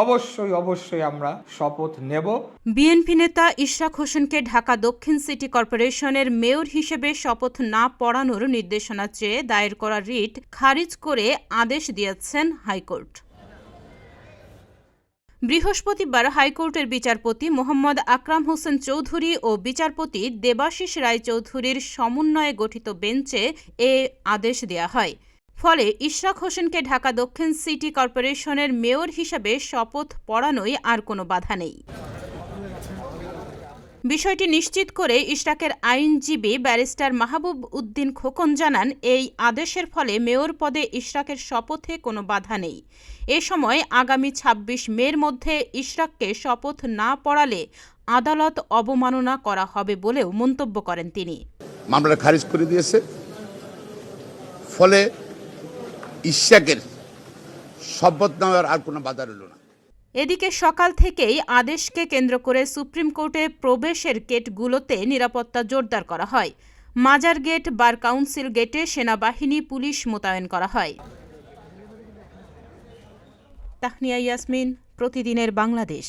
অবশ্যই আমরা শপথ নেব। বিএনপি নেতা ইশরাক হোসেনকে ঢাকা দক্ষিণ সিটি কর্পোরেশনের মেয়র হিসেবে শপথ না পড়ানোর নির্দেশনা চেয়ে দায়ের করা রিট খারিজ করে আদেশ দিয়েছেন হাইকোর্ট। বৃহস্পতিবার হাইকোর্টের বিচারপতি মোহাম্মদ আকরাম হোসেন চৌধুরী ও বিচারপতি দেবাশিস রায়চৌধুরীর সমন্বয়ে গঠিত বেঞ্চে এ আদেশ দেয়া হয়। ফলে ইশরাক হোসেনকে ঢাকা দক্ষিণ সিটি কর্পোরেশনের মেয়র হিসেবে শপথ পড়ানোয় আর কোনো বাধা নেই। বিষয়টি নিশ্চিত করে ইশরাকের আইনজীবী ব্যারিস্টার মাহবুব উদ্দিন খোকন জানান, এই আদেশের ফলে মেয়র পদে ইশরাকের শপথে কোনো বাধা নেই। এ সময় আগামী ২৬ মের মধ্যে ইশরাককে শপথ না পড়ালে আদালত অবমাননা করা হবে বলেও মন্তব্য করেন তিনি। মামলাটা খারিজ করে দিয়েছে, ফলে ইশরাকের শপথ নেওয়ার আর কোনো বাধা রইল না। এদিকে সকাল থেকেই আদেশকে কেন্দ্র করে সুপ্রিম কোর্টে প্রবেশের গেটগুলোতে নিরাপত্তা জোরদার করা হয়। মাজার গেট, বার কাউন্সিল গেটে সেনাবাহিনী, পুলিশ মোতায়েন করা হয়। তাহনিয়া ইয়াসমিন, প্রতিদিনের বাংলাদেশ।